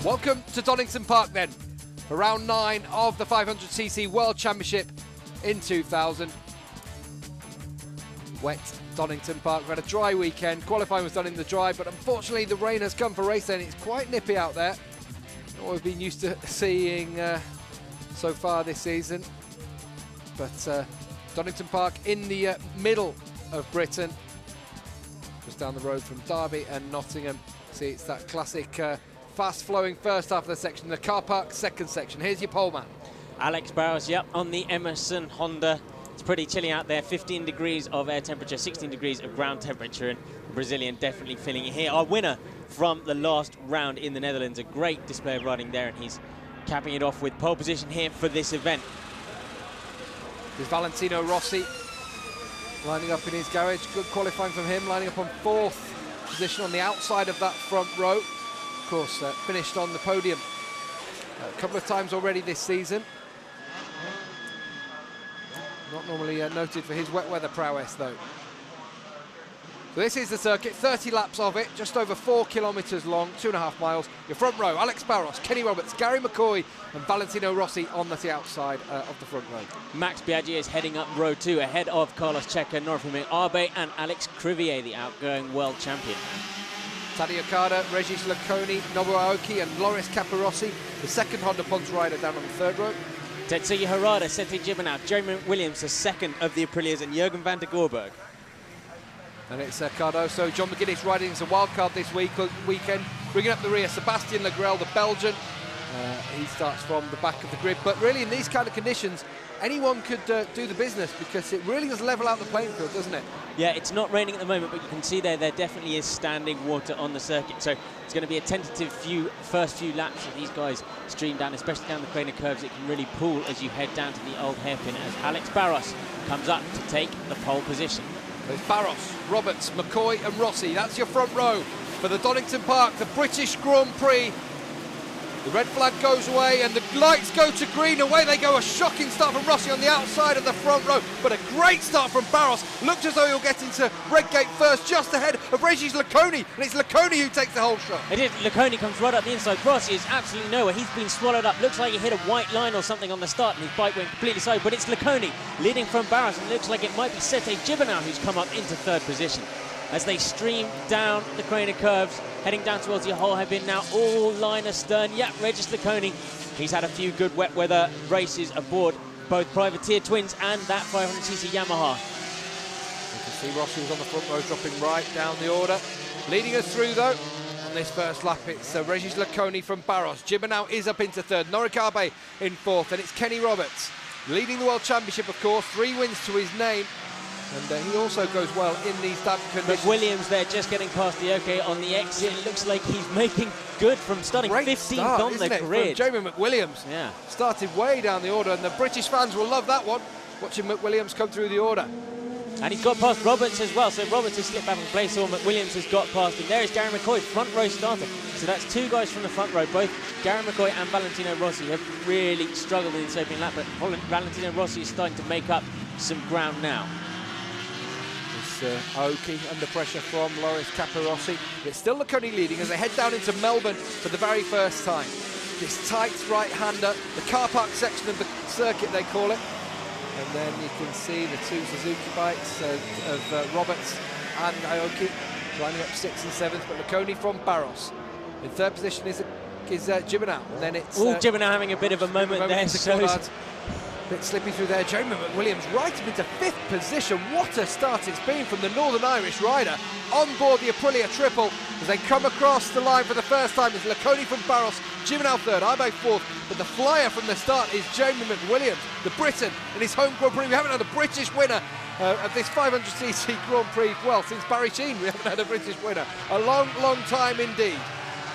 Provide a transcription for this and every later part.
Welcome to Donington Park then, for round 9 of the 500cc World Championship in 2000. Wet Donington Park. We had a dry weekend. Qualifying was done in the dry, but unfortunately the rain has come for race day and it's quite nippy out there. Not what we've been used to seeing so far this season. But Donington Park in the middle of Britain, just down the road from Derby and Nottingham. See, it's that classic fast-flowing first half of the section, the car park second section. Here's your pole man. Alex Barros, yep, on the Emerson Honda. It's pretty chilly out there, 15 degrees of air temperature, 16 degrees of ground temperature, and the Brazilian definitely feeling it here. Our winner from the last round in the Netherlands, a great display of riding there, and he's capping it off with pole position here for this event. There's Valentino Rossi lining up in his garage. Good qualifying from him, lining up on 4th position on the outside of that front row. Of course, finished on the podium a couple of times already this season. Not normally noted for his wet weather prowess, though. So this is the circuit, 30 laps of it, just over 4 kilometres long, 2.5 miles. Your front row, Alex Barros, Kenny Roberts, Gary McCoy and Valentino Rossi on the outside of the front row. Max Biaggi is heading up row 2 ahead of Carlos Checa, Norifumi Abe and Alex Crivier, the outgoing world champion. Tadej Okada, Regis Laconi, Nobuo Aoki and Loris Capirossi, the second Honda Ponce rider down on the third row. Tetsuya Harada, Sete Gibernau, Jeremy Williams, the second of the Aprilias, and Jürgen van der Gorberg. And it's Cardoso, John McGuinness riding as a wildcard this weekend. Bringing up the rear, Sebastian Legrel, the Belgian. He starts from the back of the grid. But really, in these kind of conditions, anyone could do the business because it really does level out the playing field, doesn't it? Yeah, it's not raining at the moment, but you can see there definitely is standing water on the circuit. So it's going to be a tentative first few laps of these guys stream down, especially down the Craner curves. It can really pull as you head down to the old hairpin as Alex Barros comes up to take the pole position. There's Barros, Roberts, McCoy and Rossi. That's your front row for the Donington Park, the British Grand Prix. The red flag goes away and the lights go to green. Away they go. A shocking start from Rossi on the outside of the front row, but a great start from Barros. Looked as though he'll get into Redgate first, just ahead of Regis Laconi, and it's Laconi who takes the whole shot. It is. Laconi comes right up the inside. Rossi is absolutely nowhere. He's been swallowed up. Looks like he hit a white line or something on the start and his bike went completely side, but it's Laconi leading from Barros, and it looks like it might be Sete Gibernau who's come up into third position as they stream down the Craner curves, heading down towards the whole hairpin now, all line astern. Yeah, Regis Laconi, he's had a few good wet weather races aboard both Privateer Twins and that 500cc Yamaha. You can see Rossi was on the front row, dropping right down the order. Leading us through, though, on this first lap, it's Regis Laconi from Barros. Gibernau is up into third, Norik Abe in fourth, and it's Kenny Roberts leading the World Championship, of course, 3 wins to his name. And he also goes well in these damp conditions. But Williams there just getting past the OK on the exit. It looks like he's making good from starting 15th on the grid. Jamie McWilliams started way down the order, and the British fans will love that one, watching McWilliams come through the order. And he's got past Roberts as well, so Roberts has slipped back from place, or McWilliams has got past him. There is Gary McCoy, front row starter. So that's 2 guys from the front row. Both Gary McCoy and Valentino Rossi have really struggled in this opening lap, but Valentino Rossi is starting to make up some ground now. Aoki under pressure from Loris Capirossi. It's still Laconi leading as they head down into Melbourne for the very first time. This tight right-hander, the car park section of the circuit they call it. And then you can see the 2 Suzuki bikes of Roberts and Aoki lining up 6th and 7th, but Laconi from Barros. In third position is Gibernau, and then it's... Gibernau having a bit of a moment there. Bit slippy through there. Jeremy McWilliams right up into 5th position. What a start it's been from the Northern Irish rider on board the Aprilia Triple as they come across the line for the first time. It's Laconi from Barros, Gibernau third, Abe fourth, but the flyer from the start is Jeremy McWilliams, the Briton in his home Grand Prix. We haven't had a British winner of this 500cc Grand Prix, well, since Barry Sheen we haven't had a British winner. A long, long time indeed.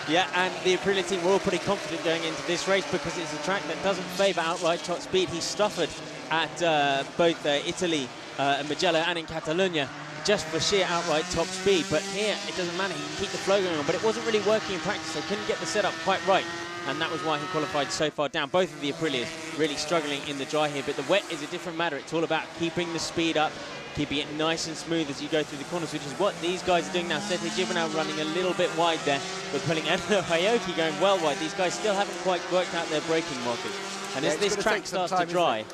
Yeah, and the Aprilia team were all pretty confident going into this race because it's a track that doesn't favour outright top speed. He suffered at both Italy and Mugello and in Catalonia just for sheer outright top speed. But here, it doesn't matter. He can keep the flow going on. But it wasn't really working in practice. They couldn't get the setup quite right. And that was why he qualified so far down. Both of the Aprilias really struggling in the dry here. But the wet is a different matter. It's all about keeping the speed up, keeping it nice and smooth as you go through the corners, which is what these guys are doing now. Sete Gibernau running a little bit wide there, but pulling Endo Aoki going well wide. These guys still haven't quite worked out their braking markers. And as this track starts to dry,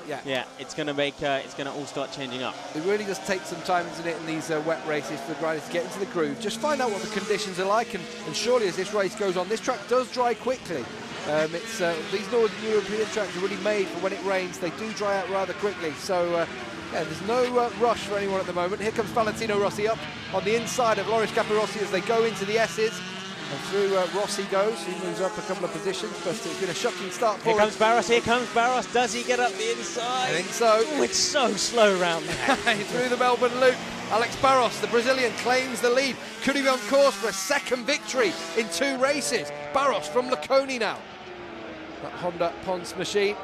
it's going to all start changing up. It really does take some time, isn't it, in these wet races for the riders to get into the groove. Just find out what the conditions are like, and surely as this race goes on, this track does dry quickly. These Northern European tracks are really made for when it rains. They do dry out rather quickly. So, yeah, there's no rush for anyone at the moment. Here comes Valentino Rossi up on the inside of Loris Capirossi as they go into the S's. And through Rossi goes. He moves up a couple of positions, but it's been a shocking start for him. Here comes Barros. Does he get up the inside? I think so. Oh, it's so slow round there. Through the Melbourne Loop. Alex Barros, the Brazilian, claims the lead. Could he be on course for a second victory in 2 races? Barros from Laconi now. That Honda Pons machine.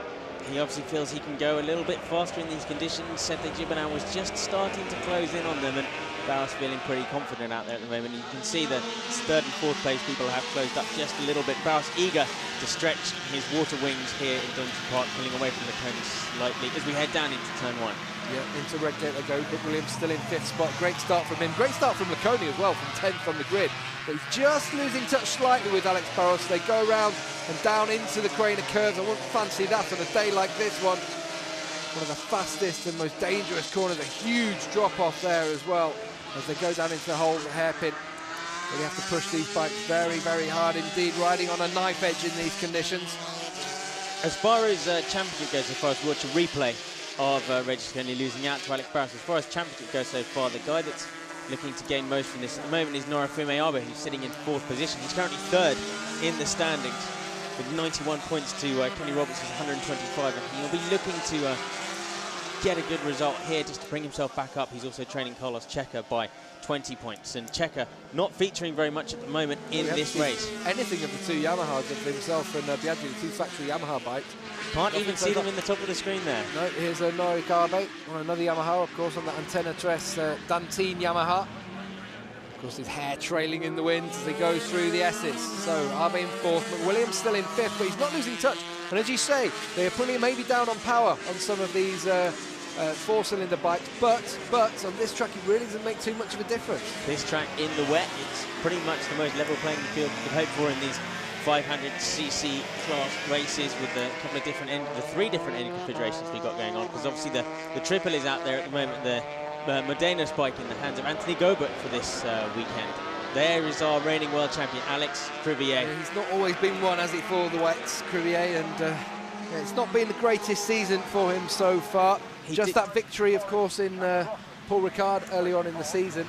He obviously feels he can go a little bit faster in these conditions. Sete Gibernau was just starting to close in on them, and Barros feeling pretty confident out there at the moment. You can see the 3rd and 4th place people have closed up just a little bit. Barros eager to stretch his water wings here in Donington Park, pulling away from the cone slightly as we head down into turn 1. Yeah, into red gate they go, but Williams still in 5th spot. Great start from him. Great start from Laconi as well, from 10th on the grid. But he's just losing touch slightly with Alex Barros. They go around and down into the crane of curves. I wouldn't fancy that on a day like this one. One of the fastest and most dangerous corners. A huge drop-off there as well as they go down into the whole hairpin. Really have to push these bikes very, very hard indeed, riding on a knife edge in these conditions. As far as championship goes, as far as watch a replay of Regis Kony losing out to Alex Barros, as far as championship goes so far, the guy that's looking to gain most from this at the moment is Norifume Abe, who's sitting in 4th position. He's currently 3rd in the standings with 91 points to Kenny Roberts' 125, and he'll be looking to get a good result here just to bring himself back up. He's also trailing Carlos Checa by 20 points, and Checa not featuring very much at the moment in this race. Anything of the 2 Yamahas of himself and Biaggi, the 2 factory Yamaha bikes. Can't even see them in the top of the screen there. No, here's a Norik Abe on another Yamaha, of course, on the Antenna Tres Dantine Yamaha. Of course, his hair trailing in the wind as he goes through the S's. So Abe in 4th, McWilliams still in 5th, but he's not losing touch. And as you say, they are putting maybe down on power on some of these 4-cylinder bikes, but on this track it really doesn't make too much of a difference. This track in the wet, it's pretty much the most level playing field you could hope for in these 500cc class races with the couple of different the 3 different engine configurations we got going on, because obviously the triple is out there at the moment, the Modena's bike in the hands of Anthony Gobert for this weekend. There is our reigning world champion, Alex Crivier. Yeah, he's not always been one, has he, for the wets, Crivier, and yeah, it's not been the greatest season for him so far. Just that victory, of course, in Paul Ricard early on in the season.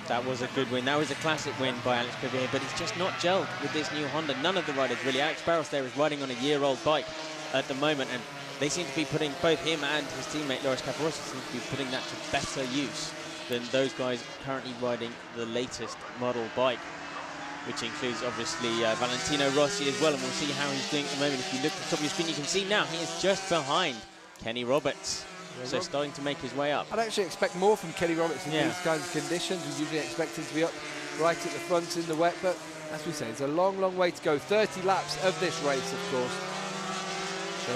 That was a good win. That was a classic win by Alex Crivier, but he's just not gelled with this new Honda. None of the riders really. Alex Barros there is riding on a year-old bike at the moment, and they seem to be putting, both him and his teammate Loris Capirossi seem to be putting that to better use than those guys currently riding the latest model bike, which includes obviously Valentino Rossi as well, and we'll see how he's doing at the moment. If you look at the top of your screen, you can see now he is just behind Kenny Roberts. So starting to make his way up. I'd actually expect more from Kenny Roberts in these kinds of conditions. We usually expect him to be up right at the front in the wet, but as we say, it's a long, long way to go. 30 laps of this race, of course. So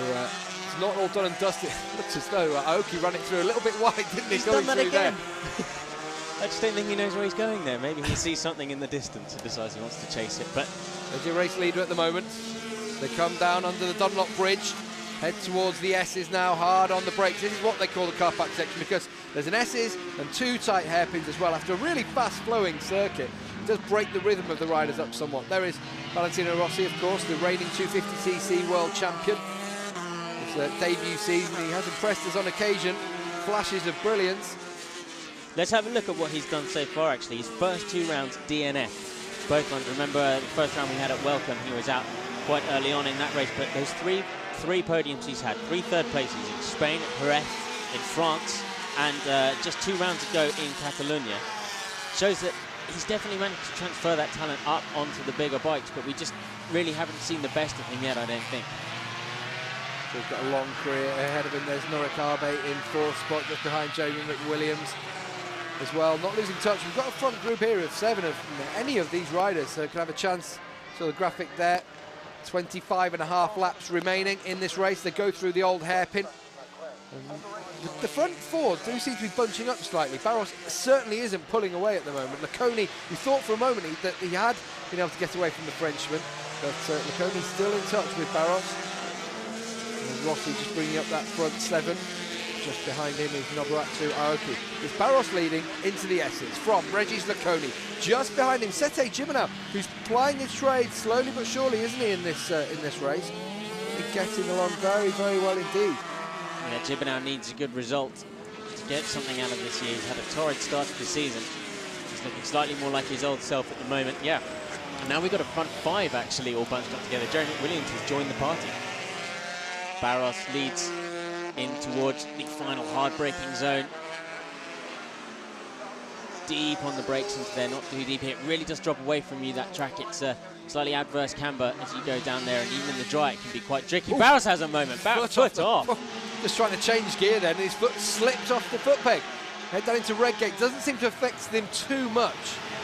it's not all done and dusted. It looks as though Aoki ran it through a little bit wide, didn't he? He's done that again. I just don't think he knows where he's going there. Maybe he sees something in the distance and decides he wants to chase it. But there's your race leader at the moment. They come down under the Dunlop Bridge. Head towards the S's now, hard on the brakes. This is what they call the car park section, because there's an S's and 2 tight hairpins as well. After a really fast-flowing circuit, it does break the rhythm of the riders up somewhat. There is Valentino Rossi, of course, the reigning 250cc world champion. His debut season, he has impressed us on occasion. Flashes of brilliance. Let's have a look at what he's done so far, actually. His first 2 rounds, DNF. Both ones. Remember, the first round we had at Welcome, he was out quite early on in that race, but those three podiums he's had, 3 third places in Spain, Jerez, in France, and just 2 rounds ago in Catalonia. Shows that he's definitely managed to transfer that talent up onto the bigger bikes, but we just really haven't seen the best of him yet, I don't think. So he's got a long career ahead of him. There's Norik Abe in 4th spot, just behind Jamie McWilliams as well. Not losing touch. We've got a front group here of 7 of any of these riders, so can have a chance. So the graphic there. 25.5 laps remaining in this race. They go through the old hairpin. the front four do seem to be bunching up slightly. Barros certainly isn't pulling away at the moment. Laconi, we thought for a moment that he had been able to get away from the Frenchman, but Laconi's still in touch with Barros. And Rossi just bringing up that front seven. Just behind him is Nobuatsu Aoki. It's Barros leading into the S's from Regis Laconi. Just behind him, Sete Gibernau, who's plying his trade slowly but surely, isn't he, in this race? He's getting along very, very well indeed. Yeah, Gibernau needs a good result to get something out of this year. He's had a torrid start to the season. He's looking slightly more like his old self at the moment. Yeah. And now we've got a front five actually all bunched up together. Jeremy Williams has joined the party. Barros leads in towards the final hard-braking zone. Deep on the brakes into there, not too deep here. It really does drop away from you, that track. It's a slightly adverse camber as you go down there, and even in the dry it can be quite tricky. Barros has a moment. Barros foot off. Just trying to change gear then, and his foot slipped off the foot peg. Head down into Redgate. Doesn't seem to affect them too much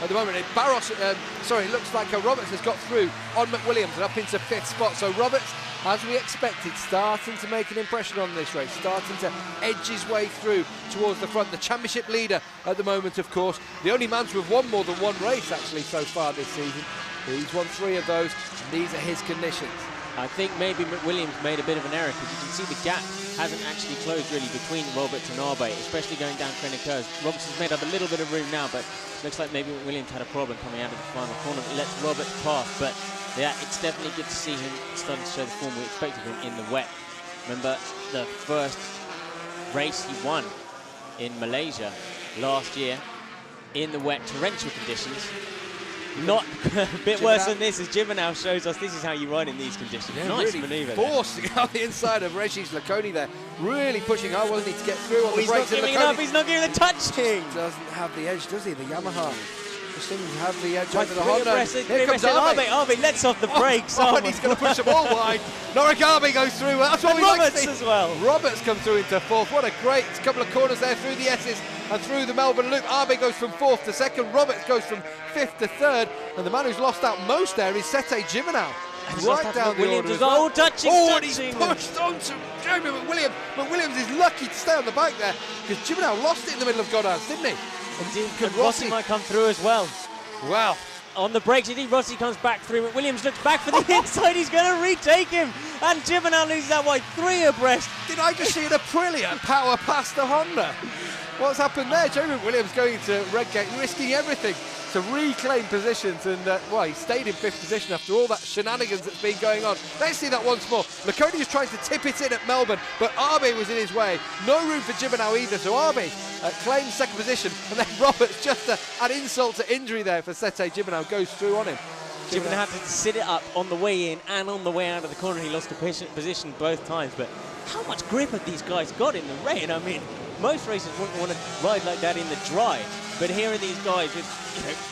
at the moment. Barros, it looks like Roberts has got through on McWilliams and up into 5th spot. So Roberts, as we expected, starting to make an impression on this race, starting to edge his way through towards the front. The championship leader at the moment, of course. The only man to have won more than one race, actually, so far this season. He's won 3 of those, and these are his conditions. I think maybe McWilliams made a bit of an error, because you can see the gap hasn't actually closed really between Roberts and Arbe, especially going down training curves. Roberts has made up a little bit of room now, but looks like maybe McWilliams had a problem coming out of the final corner. It lets Roberts pass, but yeah, it's definitely good to see him starting to show the form we expected him in the wet. Remember the first race he won in Malaysia last year in the wet, torrential conditions. Not a bit worse than this, as Gibernau shows us this is how you ride in these conditions. Yeah, nice really manoeuvre forcing out the inside of Regis Laconi there. Really pushing hard, wasn't he, to get through on the brakes. He's not giving it up, he's not giving the touching. Doesn't have the edge, does he, the Yamaha? Just seems to have the edge over the Honda. Here comes Arbe. Arbe lets off the brakes. And he's going to push them all wide. Norick Arbe goes through. That's what we like to see. Roberts as well. Roberts comes through into 4th. What a great couple of corners there through the S's and through the Melbourne Loop. Arbe goes from 4th to 2nd. Roberts goes from 5th to 3rd. And the man who's lost out most there is Sete Gibernau. Right down the order. Oh, touching. And he's pushed onto Jeremy McWilliams. McWilliams is lucky to stay on the bike there, because Gibernau lost it in the middle of Godard's, didn't he? Indeed, and Rossi might come through as well. Well, on the brakes, indeed, Rossi comes back through. McWilliams looks back for the inside. He's going to retake him. And Gibernau loses that wide, 3 abreast. Did I just see an Aprilia power past the Honda? What's happened there? Jeremy McWilliams going to Redgate, risking everything to reclaim positions, and he stayed in 5th position after all that shenanigans that's been going on. Let's see that once more. Laconi is trying to tip it in at Melbourne, but Arbe was in his way. No room for Gibernau either, so Arbe claims 2nd position, and then Roberts, just an insult to injury there for Sete Gibernau, goes through on him. Gibernau had to sit it up on the way in and on the way out of the corner. He lost the position both times, but how much grip have these guys got in the rain? I mean, most racers wouldn't want to ride like that in the dry, but here are these guys with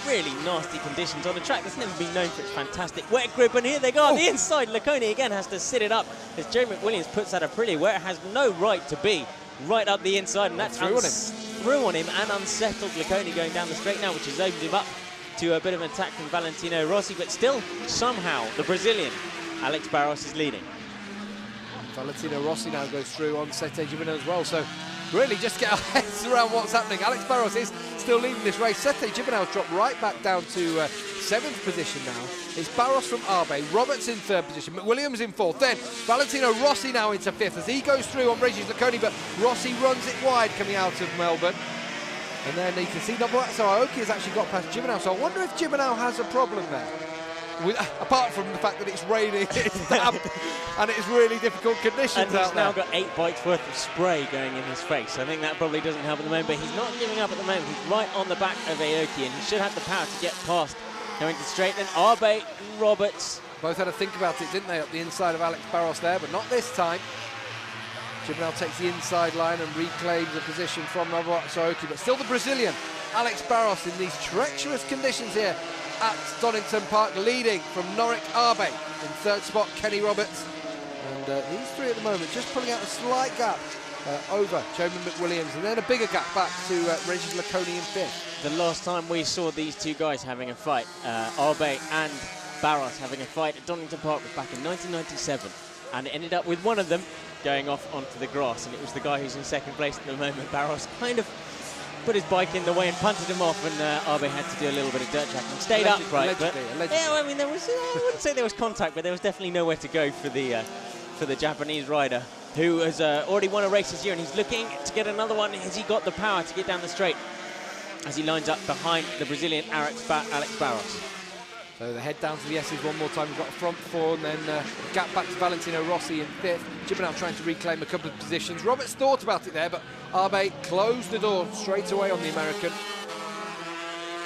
really nasty conditions on a track that's never been known for its fantastic wet grip, and here they go on the inside. Laconi again has to sit it up as Jeremy McWilliams puts that Aprilia where it has no right to be, right up the inside, and that's through on him and unsettled Laconi going down the straight now, which has opened him up to a bit of an attack from Valentino Rossi, but still somehow the Brazilian Alex Barros is leading. Valentino Rossi now goes through on Sete Gibernau as well, so really just get our heads around what's happening. Alex Barros is still leading this race. Sete Gibernau's dropped right back down to 7th position now. It's Barros from Arbe, Roberts in 3rd position, McWilliams in 4th, then Valentino Rossi now into 5th as he goes through on Regis Laconi, but Rossi runs it wide coming out of Melbourne. And then you can see Nobuatsu Aoki has actually got past Gibernau, so I wonder if Gibernau has a problem there. Apart from the fact that it's raining, it's damp, and it's really difficult conditions out there. And he's now got 8 bites worth of spray going in his face. I think that probably doesn't help at the moment, but he's not giving up at the moment. He's right on the back of Aoki, and he should have the power to get past going to straight. Then Arbe and Roberts both had to think about it, didn't they, up the inside of Alex Barros there, but not this time. Gibernau takes the inside line and reclaims the position from Nobuatsu Aoki, but still the Brazilian Alex Barros in these treacherous conditions here at Donington Park, leading from Norick Arbe. In 3rd spot, Kenny Roberts. And these 3 at the moment just pulling out a slight gap over Jeremy McWilliams, and then a bigger gap back to Regis Laconi in 5th. The last time we saw these 2 guys having a fight, Arbe and Barros having a fight at Donington Park, was back in 1997. and it ended up with one of them going off onto the grass, and it was the guy who's in second place at the moment. Barros kind of put his bike in the way and punted him off, and Abe had to do a little bit of dirt tracking. Stayed upright, but yeah, I mean, there was I wouldn't say there was contact, but there was definitely nowhere to go for the Japanese rider, who has already won a race this year, and he's looking to get another one. Has he got the power to get down the straight as he lines up behind the Brazilian Alex Barros? So the head down to the S's one more time. We've got a front four, and then gap back to Valentino Rossi in fifth. Gibernau trying to reclaim a couple of positions. Roberts thought about it there, but Abe closed the door straight away on the American.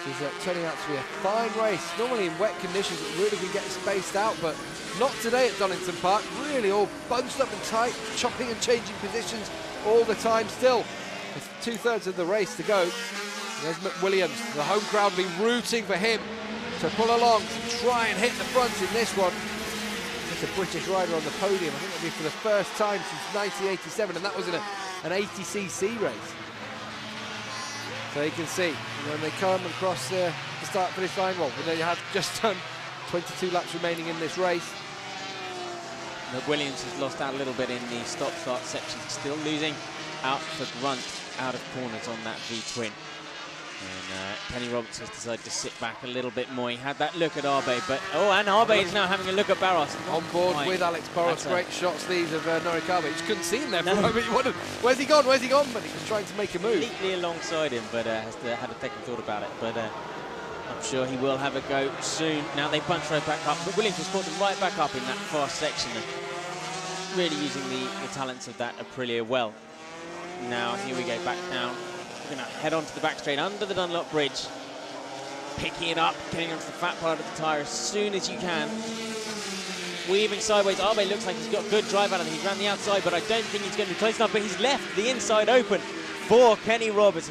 It's turning out to be a fine race. Normally in wet conditions it really can get spaced out, but not today at Donington Park. Really all bunched up and tight, chopping and changing positions all the time still. There's 2/3 of the race to go. There's McWilliams. The home crowd will be rooting for him to pull along, to try and hit the front in this one. It's a British rider on the podium. I think it'll be for the first time since 1987, and that was in an 80cc race. So you can see when they come across the start-finish line, well, they have just done 22 laps remaining in this race. McWilliams has lost out a little bit in the stop-start section, still losing out for grunt out of corners on that V-twin. And Kenny Roberts has decided to sit back a little bit more. He had that look at Abe, but and Abe is now having a look at Barros. On board with Alex Barros. Great shots these of Norikawa. You just couldn't see him there for a moment. You wondered, where's he gone? Where's he gone? But he was trying to make a move. Completely alongside him, but had a second thought about it. But I'm sure he will have a go soon. Now they punch right back up. But Williams has caught them right back up in that fast section, and really using the talents of that Aprilia well. Now here we go, back down. We're going to head onto the back straight under the Dunlop Bridge, picking it up, getting onto the fat part of the tyre as soon as you can. Weaving sideways. Abe looks like he's got good drive out of it. He's around the outside, but I don't think he's going to be close enough. But he's left the inside open for Kenny Roberts.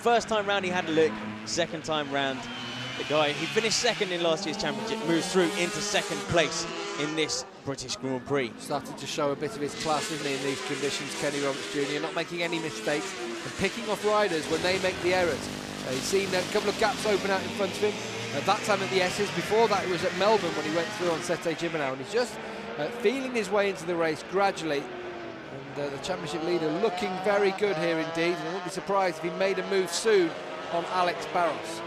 First time round he had a look. Second time round, the guy who finished second in last year's championship moves through into second place in this British Grand Prix. Starting to show a bit of his class, isn't he, in these conditions, Kenny Roberts Jr. Not making any mistakes and picking off riders when they make the errors. He's seen a couple of gaps open out in front of him. At that time at the S's, before that it was at Melbourne when he went through on Sete Gibernau, and he's just feeling his way into the race gradually. And the championship leader looking very good here indeed, and I wouldn't be surprised if he made a move soon on Alex Barros.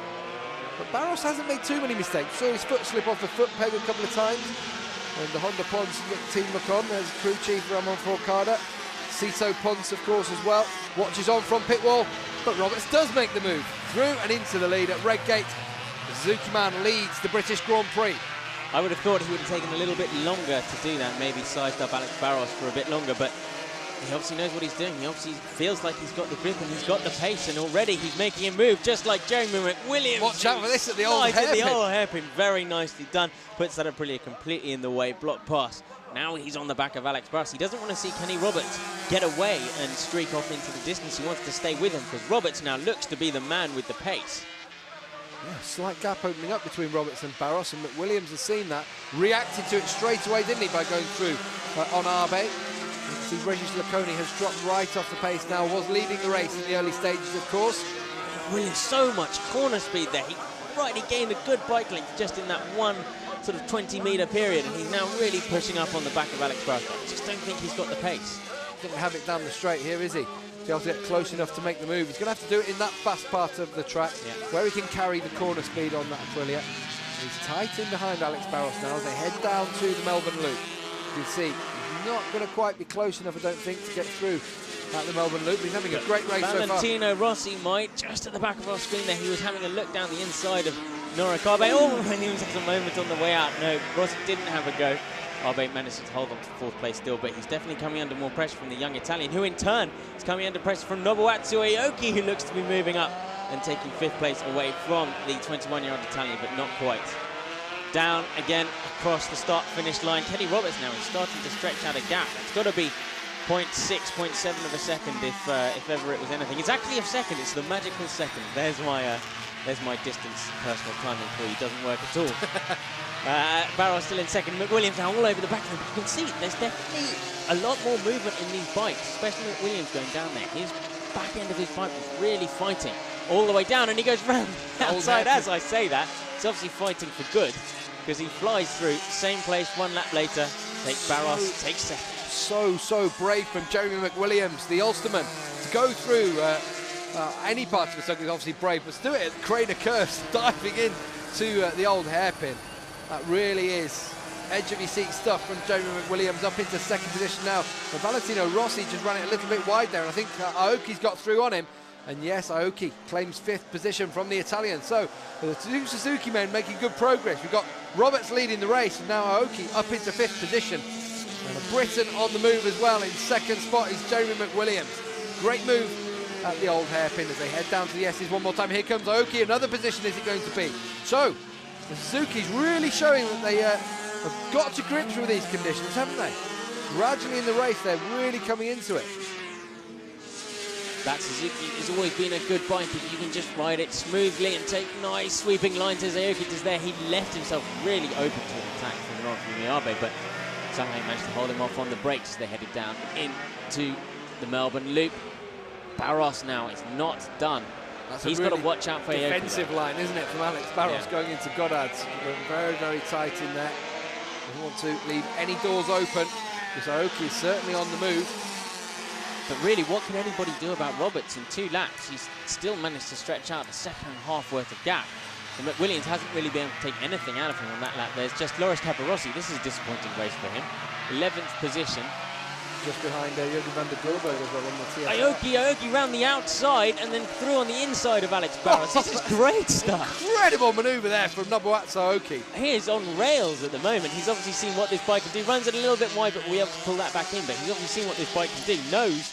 But Barros hasn't made too many mistakes. Saw his foot slip off the foot peg a couple of times. And the Honda Pons team look on. There's crew chief Ramon Forcada. Cito Pons, of course, as well. Watches on from pit wall. But Roberts does make the move through and into the lead at Redgate. The Suzuki man leads the British Grand Prix. I would have thought he would have taken a little bit longer to do that. Maybe sized up Alex Barros for a bit longer, but he obviously knows what he's doing. He obviously feels like he's got the grip and he's got the pace, and already he's making a move just like Jeremy McWilliams. Watch out for this at the old hairpin. At the old hairpin, very nicely done. Puts that Aprilia completely in the way, block pass. Now he's on the back of Alex Barros. He doesn't want to see Kenny Roberts get away and streak off into the distance. He wants to stay with him because Roberts now looks to be the man with the pace. Yeah, slight gap opening up between Roberts and Barros, and McWilliams has seen that. Reacted to it straight away, didn't he, by going through on Abe. You can see Regis Laconi has dropped right off the pace now, was leading the race in the early stages, of course. Really so much corner speed there. He gained a good bike length just in that one sort of 20-metre period, and he's now really pushing up on the back of Alex Barros. I just don't think he's got the pace. Doesn't have it down the straight here, is he? To be able to get close enough to make the move. He's going to have to do it in that fast part of the track, where he can carry the corner speed on that Aprilia. He's tight in behind Alex Barros now as they head down to the Melbourne Loop. You can see he's not going to quite be close enough, I don't think, to get through at the Melbourne Loop. He's having a great race so far. Valentino Rossi might, just at the back of our screen there, he was having a look down the inside of Norikawa. Oh, and he was having a moment on the way out. No, Rossi didn't have a go. Abe managed to hold on to fourth place still, but he's definitely coming under more pressure from the young Italian, who in turn is coming under pressure from Nobuatsu Aoki, who looks to be moving up and taking fifth place away from the 21-year-old Italian, but not quite. Down again across the start-finish line. Kenny Roberts now is starting to stretch out a gap. It's got to be 0.6, 0.7 of a second if ever it was anything. It's actually a second. It's the magical second. There's my distance personal timing for you. Doesn't work at all. Barros still in second. McWilliams now all over the back of him. You can see there's definitely a lot more movement in these bikes, especially McWilliams going down there. His back end of his bike was really fighting all the way down, and he goes round the outside. As I say that, he's obviously fighting for good because he flies through, same place 1 lap later, Takes Barros, takes second. So brave from Jeremy McWilliams, the Ulsterman, to go through any part of the circuit is obviously brave, but to do it at Craner Curves, diving in to the old hairpin. That really is edge of your seat stuff from Jeremy McWilliams, up into second position now. But Valentino Rossi just ran it a little bit wide there, and I think Aoki's got through on him. And yes, Aoki claims 5th position from the Italian. So the two Suzuki men making good progress. We've got Roberts leading the race, and now Aoki up into 5th position. And a Briton on the move as well. In second spot is Jeremy McWilliams. Great move at the old hairpin as they head down to the S's one more time. Here comes Aoki. Another position is it going to be? So the Suzuki's really showing that they have got to grips with these conditions, haven't they? Gradually in the race, they're really coming into it. That Suzuki has always been a good bike if you can just ride it smoothly and take nice sweeping lines as Aoki does there. He left himself really open to an attack from North, but somehow he managed to hold him off on the brakes as they headed down into the Melbourne Loop. Barros now is not done. He's got to watch out for Aoki. Defensive line, isn't it, from Alex Barros going into Goddard's. Very tight in there. Doesn't want to leave any doors open because Aoki is certainly on the move. But really, what can anybody do about Roberts in 2 laps? He's still managed to stretch out a second and a half worth of gap. And McWilliams hasn't really been able to take anything out of him on that lap. There's just Loris Capirossi. This is a disappointing race for him. 11th position. Just behind Jürgen van der Gulberg as well on the TSR. Aoki round the outside and then through on the inside of Alex Barros. This is great stuff. Incredible manoeuvre there from Nobuatsu Aoki. He is on rails at the moment. He's obviously seen what this bike can do. Runs it a little bit wide, but we have to pull that back in. But he's obviously seen what this bike can do. Knows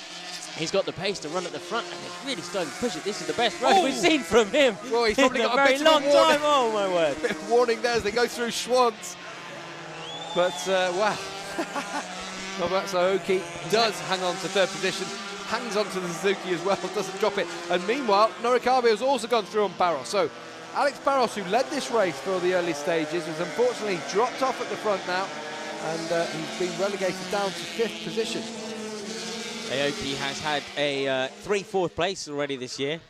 he's got the pace to run at the front, and he's really starting to push it. This is the best ride we've seen from him. Well, he's probably got a very long time. Oh my word! A bit of warning there as they go through Schwantz. But wow, Nobuatsu Aoki does hang on to 3rd position, hangs on to the Suzuki as well, doesn't drop it. And meanwhile, Norikabe has also gone through on Barros. So Alex Barros, who led this race for the early stages, has unfortunately dropped off at the front now, and he's been relegated down to 5th position. Aoki has had a 3 4th place already this year.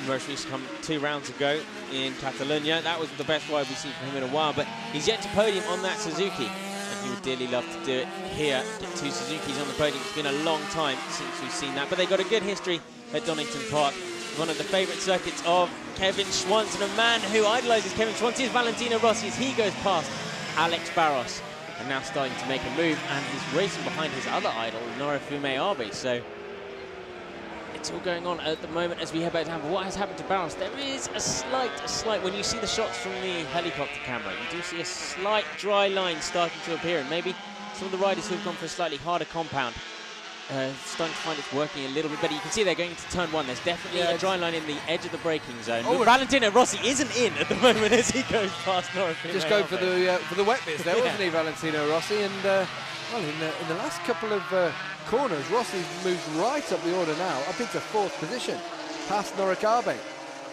Most recently come 2 rounds ago in Catalonia. That was the best ride we've seen from him in a while, but he's yet to podium on that Suzuki. And he would dearly love to do it here. Get 2 Suzukis on the podium. It's been a long time since we've seen that, but they've got a good history at Donington Park. One of the favourite circuits of Kevin Schwantz, and a man who idolises Kevin Schwantz is Valentino Rossi as he goes past Alex Barros. And now starting to make a move, and he's racing behind his other idol, Norifume Abe. So it's all going on at the moment as we head back down. But what has happened to Barros? There is a slight, when you see the shots from the helicopter camera, you do see a slight dry line starting to appear, and maybe some of the riders who have gone for a slightly harder compound starting to find it's working a little bit better. You can see they're going to turn 1. There's definitely a dry line in the edge of the braking zone. Oh, Valentino Rossi isn't in at the moment as he goes past Norifume. Just going for the wet bits there, wasn't he, Valentino Rossi? And well, in the last couple of corners, Rossi's moved right up the order now, up into 4th position, past Norikabe.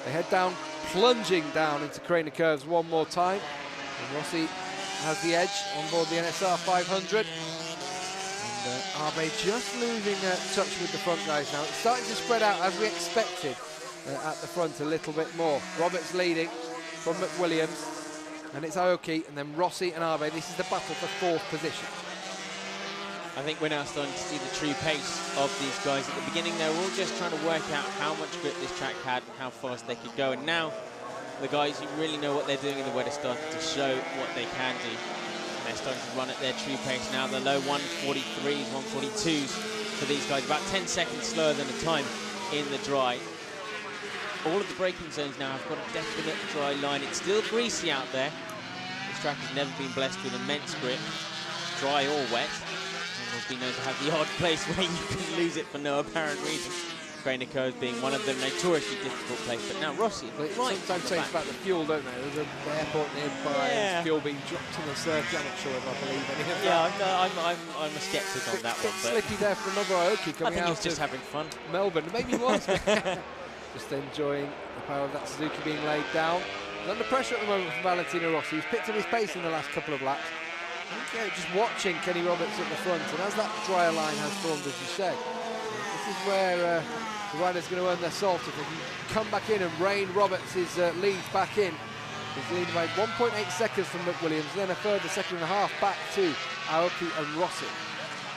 They head down, plunging down into Craner Curves one more time. And Rossi has the edge on board the NSR 500. Abe just losing touch with the front guys now. It's starting to spread out as we expected at the front a little bit more. Roberts leading from McWilliams, and it's Aoki, and then Rossi and Abe. This is the battle for 4th position. I think we're now starting to see the true pace of these guys. At the beginning, they were all just trying to work out how much grip this track had and how fast they could go. And now, the guys who really know what they're doing in the wet are starting to show what they can do. They're starting to run at their true pace now. The low 143s, 142s for these guys, about 10 seconds slower than the time in the dry. All of the braking zones now have got a definite dry line. It's still greasy out there. This track has never been blessed with immense grip, dry or wet. And has been known to have the odd place where you can lose it for no apparent reason. Craner Curves being one of the notoriously difficult places, but now Rossi. Sometimes say it's about the fuel, don't they? There's an airport nearby, and fuel being dropped in the circuit. I'm not sure if I believe any of that. Yeah, I'm a sceptic on that one. But slippy there from another Aoki coming out. He's just having fun. Melbourne, maybe once. Just enjoying the power of that Suzuki being laid down. He's under pressure at the moment from Valentino Rossi. He's picked up his pace in the last couple of laps. Okay, just watching Kenny Roberts at the front, and as that drier line has formed, as you said, this is where the rider's going to earn their salt if they can come back in and rein Roberts' lead back in. He's leading by 1.8 seconds from McWilliams, then a further second and a half back to Aoki and Rossi.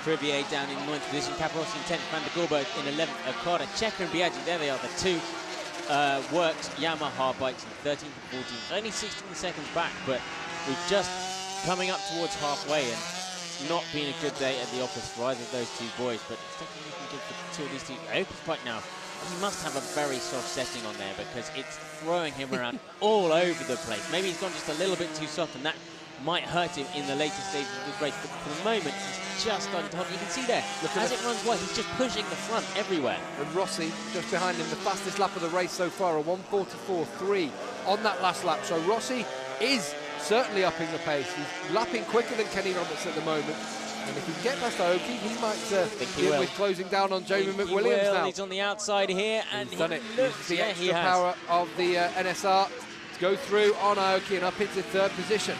Crevier down in 9th position, Caparossi in 10th, Van der Gorberg in 11th, Okada, Checker and Biaggi, there they are, the two works Yamaha bikes in 13th and 14th. Only 16 seconds back, but we're just coming up towards halfway, and not been a good day at the office for either of those two boys, but it's definitely looking good for two of these two. Aoki's bike now, he must have a very soft setting on there because it's throwing him around all over the place. Maybe he's gone just a little bit too soft, and that might hurt him in the later stages of the race, but for the moment he's just on top. You can see there, as it runs wide, he's just pushing the front everywhere. And Rossi just behind him, the fastest lap of the race so far, a 1:44.3 on that last lap. So Rossi is certainly upping the pace. He's lapping quicker than Kenny Roberts at the moment. And if he can get past Aoki, he might deal with closing down on Jamie McWilliams now. He's on the outside here, and he's done it. Looks, the extra power of the NSR to go through on Aoki and up into 3rd position.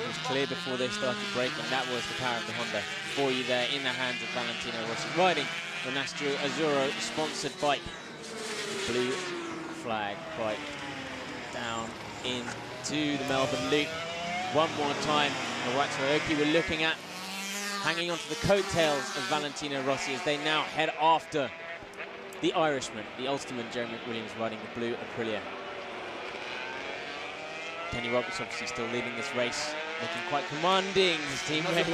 It was clear before they started braking. That was the power of the Honda for you there in the hands of Valentino Rossi, riding the Nastro Azzurro sponsored bike. Blue flag bike down into the Melbourne Loop. One more time. All right, so Aoki we're looking at hanging onto the coattails of Valentino Rossi as they now head after the Irishman, the Ulsterman, Jeremy McWilliams, riding the blue Aprilia. Kenny Roberts obviously still leading this race, looking quite commanding. His team ready.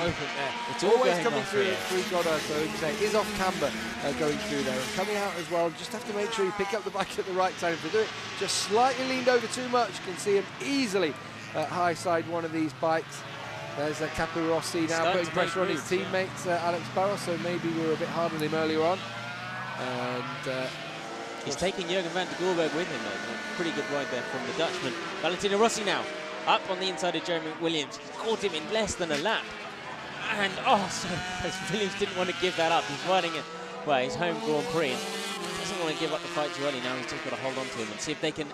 It's always coming through Goddard, so it is off camber going through there and coming out as well. Just have to make sure you pick up the bike at the right time. If you do it just slightly leaned over too much, you can see him easily high side one of these bikes. There's Caparossi now putting pressure on his teammates, Alex Barros, so maybe we were a bit hard on him earlier on. And he's taking Jürgen van der Gorberg with him, though. A pretty good ride there from the Dutchman. Valentino Rossi now up on the inside of Jeremy Williams. He's caught him in less than a lap. And, oh, so Williams didn't want to give that up. He's riding his home Grand Prix, and doesn't want to give up the fight too early. Now he's just got to hold on to him and see if they can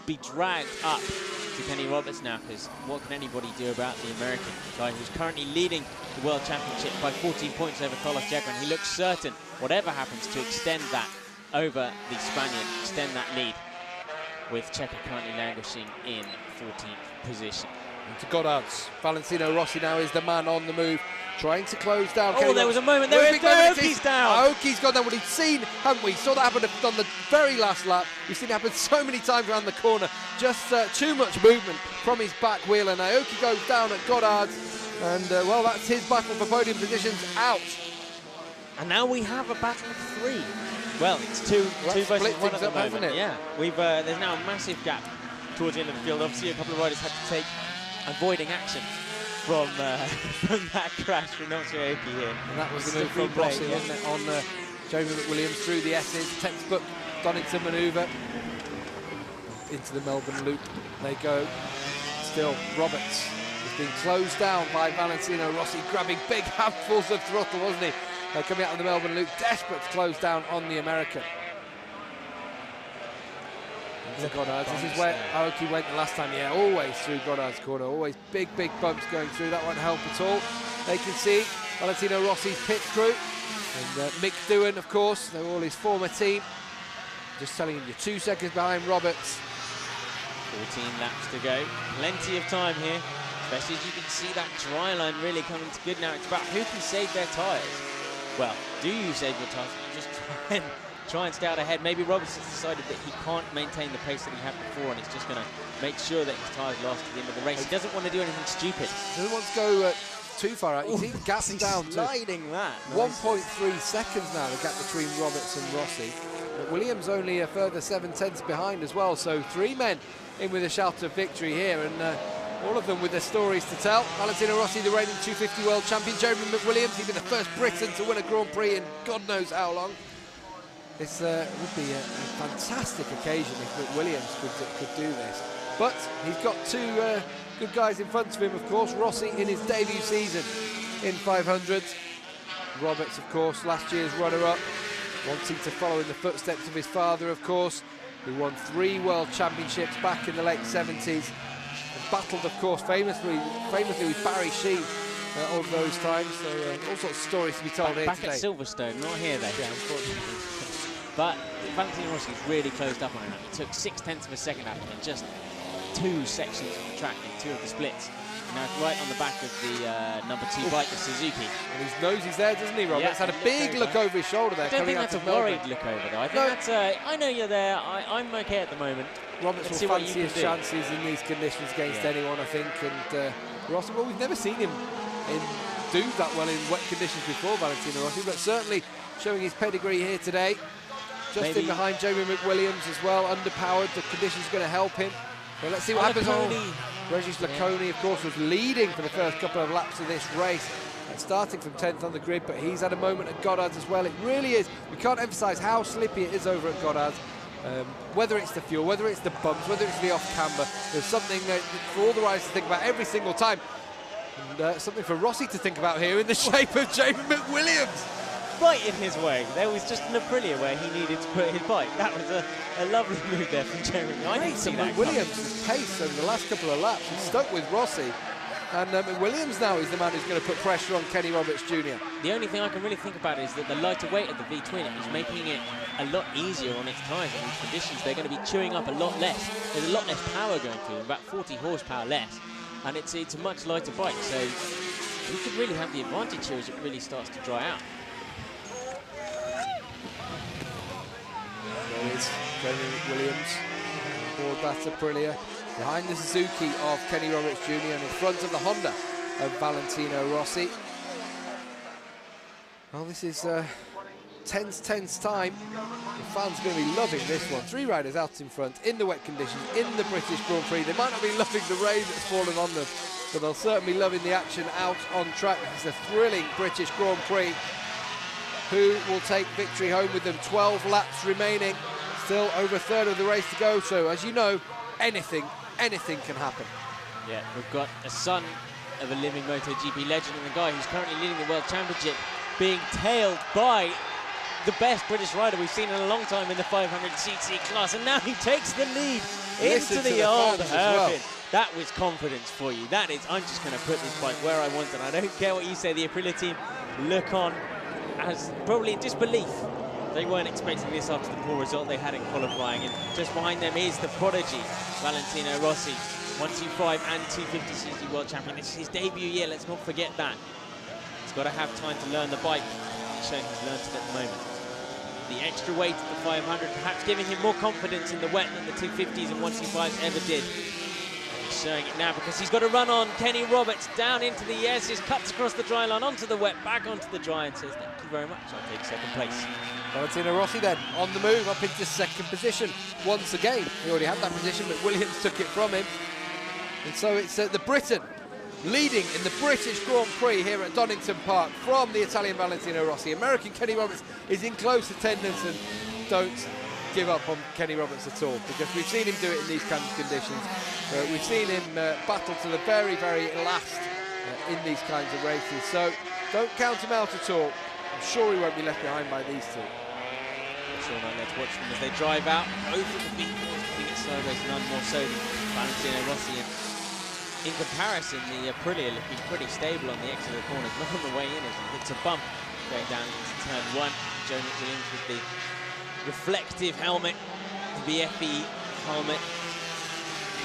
be dragged up to Kenny Roberts now, because what can anybody do about the American guy who's currently leading the World Championship by 14 points over Carlos Checker, and he looks certain, whatever happens, to extend that over the Spaniard, extend that lead, with Checker currently languishing in 14th position. Into Goddard's. Valentino Rossi now is the man on the move, trying to close down. Oh, there was a moment there. Aoki's down. Aoki's gone down. What we've seen, haven't we? Saw that happen on the very last lap. We've seen it happen so many times around the corner. Just too much movement from his back wheel, and Aoki goes down at Goddard's. And, well, that's his battle for podium positions out. And now we have a battle of 3. Well, it's two versus one at the moment. It? Yeah, there's now a massive gap towards the end of the field. Obviously, a couple of riders had to take avoiding action from that crash from Rossi Aoki here. And that was the move from Rossi on Jamie McWilliams through the S's. Textbook Donington manoeuvre into the Melbourne Loop. They go. Still, Roberts has been closed down by Valentino Rossi, grabbing big handfuls of throttle, wasn't he? Coming out of the Melbourne Loop, desperate to close down on the American. Goddard's. This is where Aoki went the last time. Yeah, always through Goddard's corner. Always big bumps going through. That won't help at all. They can see Valentino Rossi's pit crew. And Mick Doohan, of course. They're all his former team. Just telling him you're 2 seconds behind Roberts. 14 laps to go. Plenty of time here. Especially as you can see that dry line really coming to good now. It's about who can save their tyres. Well, do you save your tyres? You just try and stay out ahead. Maybe Roberts has decided that he can't maintain the pace that he had before, and he's just going to make sure that his tyres last to the end of the race. He doesn't want to do anything stupid. He doesn't want to go too far out. He's gapping down sliding that. 1.3 seconds now, the gap between Roberts and Rossi. But Williams only a further 7/10 behind as well, so 3 men in with a shout of victory here, and all of them with their stories to tell. Valentino Rossi, the reigning 250 world champion. Jeremy McWilliams, he'd be the first Briton to win a Grand Prix in God knows how long. This would be a fantastic occasion if McWilliams could do this. But he's got 2 good guys in front of him, of course. Rossi in his debut season in 500s. Roberts, of course, last year's runner-up, wanting to follow in the footsteps of his father, of course, who won 3 world championships back in the late 70s. Battled, of course, famously with Barry Sheene all of those times. So all sorts of stories to be told here back today. At Silverstone, not here though. Yeah, unfortunately. But Valentino Rossi's really closed up on him. He took 0.6 of a second out of him and just 2 sections of the track in 2 of the splits. Now right on the back of the number 2 bike, the Suzuki. And he knows he's there, doesn't he, Rob? Yeah, That's had a big look over his shoulder there. I don't think that's a worried look over, though. I think that's I know you're there. I'm okay at the moment. Roberts will fancy his chances in these conditions against anyone, I think. And Rossi, well, we've never seen him do that well in wet conditions before, Valentino Rossi, but certainly showing his pedigree here today. Just in behind Jamie McWilliams as well, underpowered. The conditions are going to help him. Well, let's see what happens. Regis Laconi, of course, was leading for the first couple of laps of this race, starting from 10th on the grid, but he's had a moment at Goddard's as well. It really is. We can't emphasise how slippy it is over at Goddard's. Whether it's the fuel, whether it's the bumps, whether it's the off-camber, there's something for all the riders to think about every single time. And something for Rossi to think about here in the shape of Jamie McWilliams. Right in his way. There was just an Aprilia where he needed to put his bike. That was a lovely move there from Jeremy. I didn't see that McWilliams' pace over the last couple of laps. He's stuck with Rossi. And McWilliams now is the man who's going to put pressure on Kenny Roberts Jr. The only thing I can really think about is that the lighter weight of the V-twin is making it a lot easier on its tyres in these conditions. They're going to be chewing up a lot less. There's a lot less power going through them, about 40 horsepower less. And it's a much lighter bike, so he could really have the advantage here as it really starts to dry out. There is Jamie McWilliams aboard that Aprilia, behind the Suzuki of Kenny Roberts Jr. and in front of the Honda of Valentino Rossi. Well, this is tense time. The fans are going to be loving this one. 3 riders out in front in the wet conditions in the British Grand Prix. They might not be loving the rain that's fallen on them, but they'll certainly be loving the action out on track. This is a thrilling British Grand Prix. Who will take victory home with them? 12 laps remaining, still over a third of the race to go. So, as you know, anything can happen. Yeah, we've got a son of a living MotoGP legend and the guy who's currently leading the World Championship being tailed by the best British rider we've seen in a long time in the 500cc class, and now he takes the lead into the old hairpin. That was confidence for you. That is, I'm just going to put this bike where I want it. I don't care what you say. The Aprilia team look on as probably in disbelief. They weren't expecting this after the poor result they had in qualifying, and just behind them is the prodigy Valentino Rossi, 125 and 250cc world champion. This is his debut year, let's not forget that. He's got to have time to learn the bike. He's showing he's learned it at the moment. The extra weight of the 500 perhaps giving him more confidence in the wet than the 250s and 125s ever did. He's showing it now because he's got to run on Kenny Roberts down into the Yeses, cuts across the dry line onto the wet, back onto the dry, and says thank you very much, I'll take 2nd place. Valentino Rossi then on the move up into 2nd position once again. He already had that position, but Williams took it from him. And so it's the Briton leading in the British Grand Prix here at Donington Park from the Italian Valentino Rossi. American Kenny Roberts is in close attendance, and don't give up on Kenny Roberts at all, because we've seen him do it in these kind of conditions. We've seen him battle to the very, very last in these kinds of races. So don't count him out at all. I'm sure he won't be left behind by these two. Sure, now let's watch them as they drive out over the V4s, putting it sideways, none more so than Valentino Rossi. In comparison, the Aprilia looking pretty stable on the exit of the corners, not on the way in as he hits a bump going down into turn 1. Joe McWilliams with the reflective helmet, the BFE helmet,